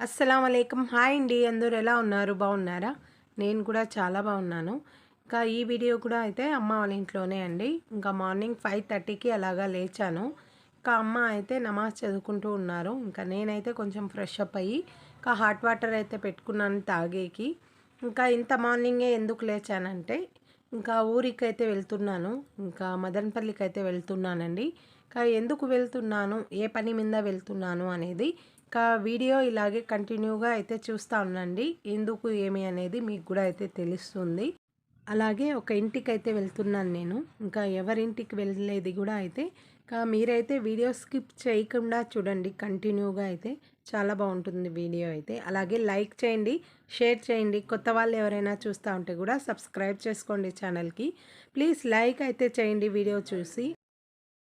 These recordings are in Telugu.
అస్సలామలైకుం. హాయ్ అండి. అందరూ ఎలా ఉన్నారు? బాగున్నారా? నేను కూడా చాలా బాగున్నాను. ఇంకా ఈ వీడియో కూడా అయితే అమ్మ వాళ్ళ ఇంట్లోనే అండి. ఇంకా మార్నింగ్ 5:30కి అలాగా లేచాను. ఇంకా అమ్మ అయితే నమాజ్ చదువుకుంటూ ఉన్నారు. ఇంకా నేనైతే కొంచెం ఫ్రెష్ అప్ అయ్యి ఇంకా హాట్ వాటర్ అయితే పెట్టుకున్నాను తాగేకి. ఇంకా ఇంత మార్నింగే ఎందుకు లేచానంటే ఇంకా ఊరికైతే వెళ్తున్నాను. ఇంకా మదనపల్లికి అయితే వెళ్తున్నానండి. ఇంకా ఎందుకు వెళ్తున్నాను, ఏ పని మీద వెళ్తున్నాను అనేది ఇంకా వీడియో ఇలాగే కంటిన్యూగా అయితే చూస్తా ఉండండి. ఎందుకు ఏమి అనేది మీకు కూడా అయితే తెలుస్తుంది. అలాగే ఒక ఇంటికైతే వెళ్తున్నాను నేను. ఇంకా ఎవరింటికి వెళ్ళేది కూడా అయితే ఇంకా మీరైతే వీడియో స్కిప్ చేయకుండా చూడండి కంటిన్యూగా అయితే. చాలా బాగుంటుంది వీడియో అయితే. అలాగే లైక్ చేయండి, షేర్ చేయండి. కొత్త వాళ్ళు ఎవరైనా చూస్తూ ఉంటే కూడా సబ్స్క్రైబ్ చేసుకోండి ఛానల్కి. ప్లీజ్ లైక్ అయితే చేయండి వీడియో చూసి.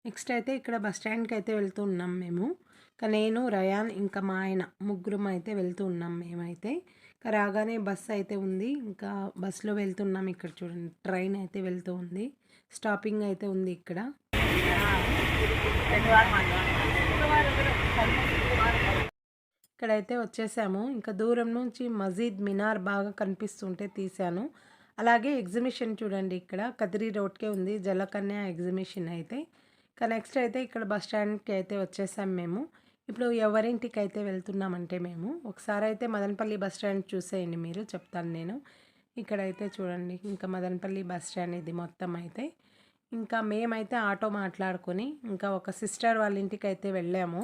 నెక్స్ట్ అయితే ఇక్కడ బస్ స్టాండ్కి అయితే వెళ్తూ ఉన్నాం మేము. ఇంకా నేను, రయాన్, ఇంకా మా ఆయన ముగ్గురం అయితే వెళ్తూ ఉన్నాం మేమైతే. ఇంకా రాగానే బస్ అయితే ఉంది. ఇంకా బస్సులో వెళ్తున్నాం. ఇక్కడ చూడండి ట్రైన్ అయితే వెళ్తూ ఉంది. స్టాపింగ్ అయితే ఉంది ఇక్కడ. ఇక్కడైతే వచ్చేసాము. ఇంకా దూరం నుంచి మజీద్ మినార్ బాగా కనిపిస్తుంటే తీశాను. అలాగే ఎగ్జిబిషన్ చూడండి, ఇక్కడ కదిరి రోడ్కే ఉంది జలకన్య ఎగ్జిబిషన్ అయితే. ఇంకా నెక్స్ట్ అయితే ఇక్కడ బస్ స్టాండ్కి అయితే వచ్చేసాం మేము. ఇప్పుడు ఎవరింటికి అయితే వెళ్తున్నామంటే మేము ఒకసారి అయితే మదనపల్లి బస్ స్టాండ్ చూసేయండి, మీరు చెప్తాను నేను. ఇక్కడైతే చూడండి ఇంకా మదనపల్లి బస్ స్టాండ్ ఇది మొత్తం అయితే. ఇంకా మేమైతే ఆటో మాట్లాడుకొని ఇంకా ఒక సిస్టర్ వాళ్ళ ఇంటికి అయితే వెళ్ళాము.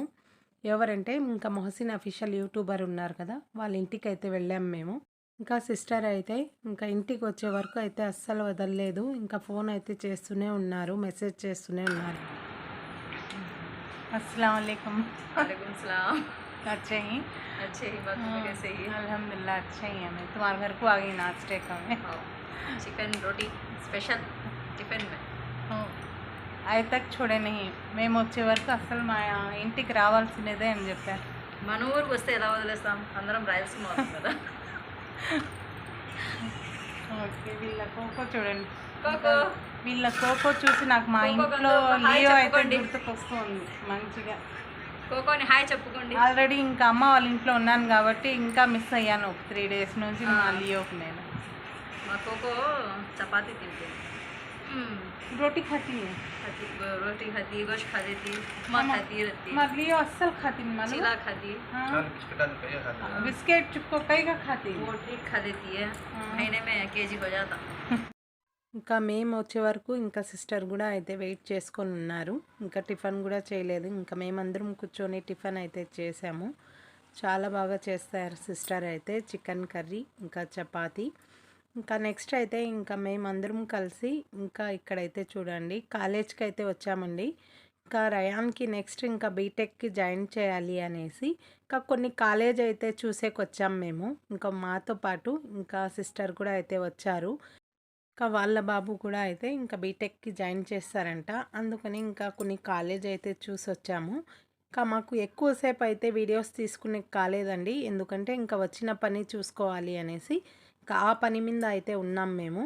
ఎవరంటే ఇంకా మొహసిన్ అఫీషియల్ యూట్యూబర్ ఉన్నారు కదా, వాళ్ళ ఇంటికి అయితే వెళ్ళాము మేము. ఇంకా సిస్టర్ అయితే ఇంకా ఇంటికి వచ్చే వరకు అయితే అస్సలు వదలలేదు. ఇంకా ఫోన్ అయితే చేస్తూనే ఉన్నారు, మెసేజ్ చేస్తూనే ఉన్నారు. अस्सलाम वालेकुम। वालेकुम सलाम। अच्छे ही। अच्छे ही, बाकी में कैसे ही? अल्हम्दुलिल्लाह अच्छे ही हैं। मैं तुम्हारे घर को आ गई नाश्ते का में। हाँ, चिकन रोटी स्पेशल టిఫిన్ में అయి తక్ చూడే నహి, మేము వచ్చే వరకు అస్సలు మా ఇంటికి రావాల్సినదే అని చెప్పారు. మన ఊరికి వస్తే ఎలా వదిలేస్తాం, అందరం రాయలసీమ వాళ్ళం కదా. ఓకే, వీళ్ళ కోకో చూడండి. కోకో వీళ్ళ కోకో చూసి నాకు మా కోకో ఇంట్లో గంధం, హాయ్ లియో అయితే చెప్పుకోండి. గుర్తుకొస్తుంది మంచిగా. కోకోని హాయ్ చెప్పుకోండి. ఆల్రెడీ ఇంకా అమ్మ వాళ్ళ ఇంట్లో ఉన్నాను కాబట్టి ఇంకా మిస్ అయ్యాను ఒక 3 days నుంచి మా లియోకి నేను. మా కోకో చపాతీ తింటుంది. रोटी खाती है। खाती रोटी खाती, गोश्त खा देती, उपमा खाती रहती, మరి లియో అస్సలు खाती नहीं मालूम। चिला खाती, बिस्किट चुपको कई का खाती है। वो ठीक खा देती है, महीने में केजी हो जाता. ఇంకా మేము వచ్చే వరకు ఇంకా సిస్టర్ కూడా అయితే వెయిట్ చేసుకొని ఉన్నారు. ఇంకా టిఫిన్ కూడా చేయలేదు. ఇంకా మేమందరం కూర్చొని టిఫిన్ అయితే చేసాము. చాలా బాగా చేస్తారు సిస్టర్ అయితే. చికెన్ కర్రీ ఇంకా చపాతీ. ఇంకా నెక్స్ట్ అయితే ఇంకా మేమందరం కలిసి ఇంకా ఇక్కడైతే చూడండి కాలేజ్కి అయితే వచ్చామండి. ఇంకా రయాన్కి నెక్స్ట్ ఇంకా బీటెక్కి జాయిన్ చేయాలి అనేసి ఇంకా కొన్ని కాలేజ్ అయితే చూసేకొచ్చాం మేము. ఇంకా మాతో పాటు ఇంకా సిస్టర్ కూడా అయితే వచ్చారు. ఇంకా వాళ్ళ బాబు కూడా అయితే ఇంకా బీటెక్కి జాయిన్ చేస్తారంట. అందుకని ఇంకా కొన్ని కాలేజ్ అయితే చూసొచ్చాము. ఇంకా మాకు ఎక్కువసేపు అయితే వీడియోస్ తీసుకునే కాలేదండి, ఎందుకంటే ఇంకా వచ్చిన పని చూసుకోవాలి అనేసి ఇంకా ఆ పని మీద అయితే ఉన్నాం మేము.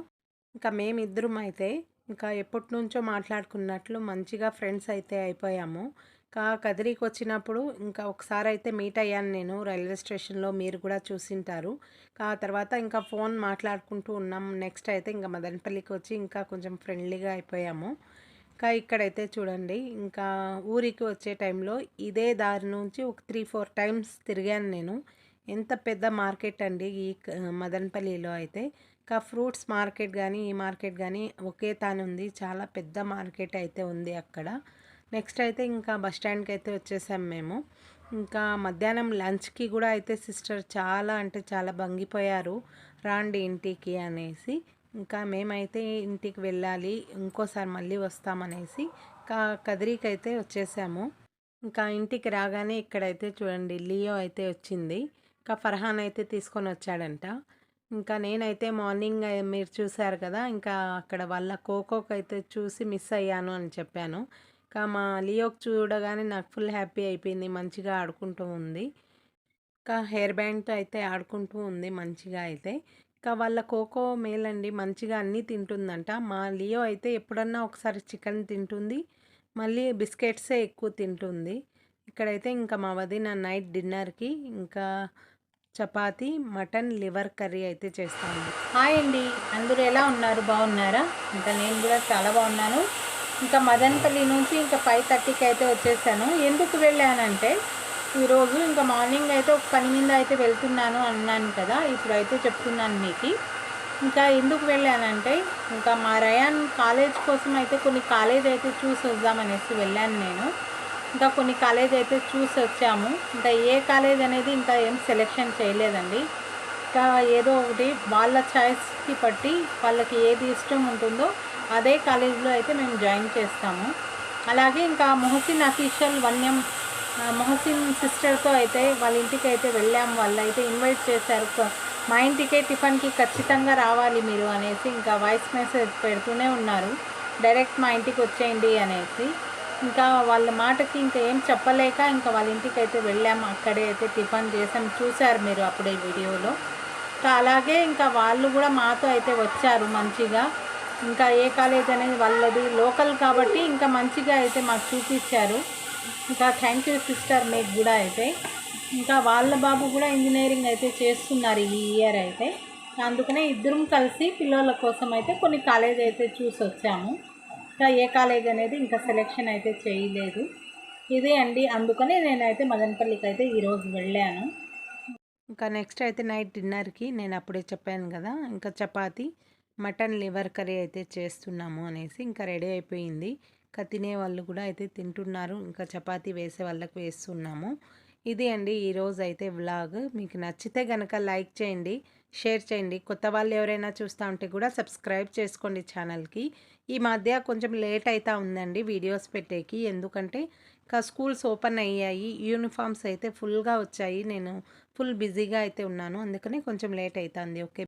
ఇంకా మేమిద్దరం అయితే ఇంకా ఎప్పటి నుంచో మాట్లాడుకున్నట్లు మంచిగా ఫ్రెండ్స్ అయితే అయిపోయాము. ఇంకా కదిరికి వచ్చినప్పుడు ఇంకా ఒకసారి అయితే మీట్ అయ్యాను నేను రైల్వే స్టేషన్లో, మీరు కూడా చూసింటారు. ఆ తర్వాత ఇంకా ఫోన్ మాట్లాడుకుంటూ ఉన్నాం. నెక్స్ట్ అయితే ఇంకా మదనపల్లికి వచ్చి ఇంకా కొంచెం ఫ్రెండ్లీగా అయిపోయాము. ఇంకా ఇక్కడైతే చూడండి ఇంకా ఊరికి వచ్చే టైంలో ఇదే దారి నుంచి ఒక 3-4 టైమ్స్ తిరిగాను నేను. ఎంత పెద్ద మార్కెట్ అండి ఈ మదనపల్లిలో అయితే. ఇంకా ఫ్రూట్స్ మార్కెట్ కానీ ఈ మార్కెట్ కానీ ఒకే తాను ఉంది. చాలా పెద్ద మార్కెట్ అయితే ఉంది అక్కడ. నెక్స్ట్ అయితే ఇంకా బస్ స్టాండ్కి అయితే వచ్చేసాం మేము. ఇంకా మధ్యాహ్నం లంచ్కి కూడా అయితే సిస్టర్ చాలా అంటే చాలా బంగిపోయారు, రాండి ఇంటికి అనేసి. ఇంకా మేమైతే ఇంటికి వెళ్ళాలి, ఇంకోసారి మళ్ళీ వస్తామనేసి ఇంకా కదిరికి అయితే వచ్చేసాము. ఇంకా ఇంటికి రాగానే ఇక్కడైతే చూడండి లియో అయితే వచ్చింది. ఇంకా ఫర్హాన్ అయితే తీసుకొని వచ్చాడంట. ఇంకా నేనైతే మార్నింగ్ మీరు చూశారు కదా, ఇంకా అక్కడ వాళ్ళ కోకోకి అయితే చూసి మిస్ అయ్యాను అని చెప్పాను. ఇంకా మా లియోకి చూడగానే నాకు ఫుల్ హ్యాపీ అయిపోయింది. మంచిగా ఆడుకుంటూ ఉంది. ఇంకా హెయిర్ బ్యాండ్తో అయితే ఆడుకుంటూ ఉంది మంచిగా అయితే. ఇంకా వాళ్ళ కోకో మేలండి, మంచిగా అన్నీ తింటుందంట. మా లియో అయితే ఎప్పుడన్నా ఒకసారి చికెన్ తింటుంది, మళ్ళీ బిస్కెట్సే ఎక్కువ తింటుంది. ఇక్కడైతే ఇంకా మా వదిన నైట్ డిన్నర్కి ఇంకా చపాతీ, మటన్ లివర్ కర్రీ అయితే చేస్తాను. హాయ్ అండి, అందరూ ఎలా ఉన్నారు? బాగున్నారా? ఇంకా నేను కూడా చాలా బాగున్నాను. ఇంకా మదనపల్లి నుంచి ఇంకా 5:30కి అయితే వచ్చేసాను. ఎందుకు వెళ్ళానంటే ఈరోజు ఇంకా మార్నింగ్ అయితే ఒక పని మీద అయితే వెళ్తున్నాను అన్నాను కదా, ఇప్పుడైతే చెప్తున్నాను మీకు. ఇంకా ఎందుకు వెళ్ళానంటే ఇంకా మా రయాన్ కాలేజ్ కోసం అయితే కొన్ని కాలేజ్ అయితే చూసి వద్దామనేసి వెళ్ళాను నేను. ఇంకా కొన్ని కాలేజ్ అయితే చూసి వచ్చాము. ఇంకా ఏ కాలేజ్ అనేది ఇంకా ఏం సెలెక్షన్ చేయలేదండి. ఇంకా ఏదో ఒకటి వాళ్ళ చాయిస్కి బట్టి వాళ్ళకి ఏది ఇష్టం ఉంటుందో అదే కాలేజ్లో అయితే మేము జాయిన్ చేస్తాము. అలాగే ఇంకా మొహసిన్ అఫీషియల్ వన్యం మొహసిన్ సిస్టర్తో అయితే వాళ్ళ ఇంటికి అయితే వెళ్ళాము. వాళ్ళు అయితే ఇన్వైట్ చేశారు, మా ఇంటికే టిఫిన్కి ఖచ్చితంగా రావాలి మీరు అనేసి ఇంకా వాయిస్ మెసేజ్ పెడుతూనే ఉన్నారు, డైరెక్ట్ మా ఇంటికి వచ్చేయండి అనేసి. ఇంకా వాళ్ళ మాటకి ఇంకా ఏం చెప్పలేక ఇంకా వాళ్ళ ఇంటికి అయితే వెళ్ళాము. అక్కడే అయితే టిఫిన్ చేసాం, చూశారు మీరు అప్పుడే వీడియోలో. ఇంకా అలాగే ఇంకా వాళ్ళు కూడా మాతో అయితే వచ్చారు మంచిగా. ఇంకా ఏ కాలేజ్ అనేది వాళ్ళది లోకల్ కాబట్టి ఇంకా మంచిగా అయితే మాకు చూపించారు. ఇంకా థ్యాంక్ యూ సిస్టర్ మీకు కూడా అయితే. ఇంకా వాళ్ళ బాబు కూడా ఇంజనీరింగ్ అయితే చేస్తున్నారు ఈ ఇయర్ అయితే. అందుకనే ఇద్దరం కలిసి పిల్లల కోసం అయితే కొన్ని కాలేజ్ అయితే చూసి వచ్చాము. ఇంకా ఏ కాలేజ్ అనేది ఇంకా సెలెక్షన్ అయితే చేయలేదు. ఇదే అండి, అందుకని నేనైతే మదనపల్లికి అయితే ఈరోజు వెళ్ళాను. ఇంకా నెక్స్ట్ అయితే నైట్ డిన్నర్కి నేను అప్పుడే చెప్పాను కదా, ఇంకా చపాతీ, మటన్ లివర్ కర్రీ అయితే చేస్తున్నాము అనేసి. ఇంకా రెడీ అయిపోయింది. ఇంకా తినే వాళ్ళు కూడా అయితే తింటున్నారు. ఇంకా చపాతీ వేసే వాళ్ళకి వేస్తున్నాము. ఇది అండి ఈరోజు అయితే వ్లాగ్. మీకు నచ్చితే కనుక లైక్ చేయండి, షేర్ చేయండి. కొత్త వాళ్ళు ఎవరైనా చూస్తూ ఉంటే కూడా సబ్స్క్రైబ్ చేసుకోండి ఛానల్కి. ఈ మధ్య కొంచెం లేట్ అవుతూ ఉందండి వీడియోస్ పెట్టేకి, ఎందుకంటే ఇంకా స్కూల్స్ ఓపెన్ అయ్యాయి, యూనిఫామ్స్ అయితే ఫుల్గా వచ్చాయి. నేను ఫుల్ బిజీగా అయితే ఉన్నాను, అందుకని కొంచెం లేట్ అవుతుంది. ఓకే.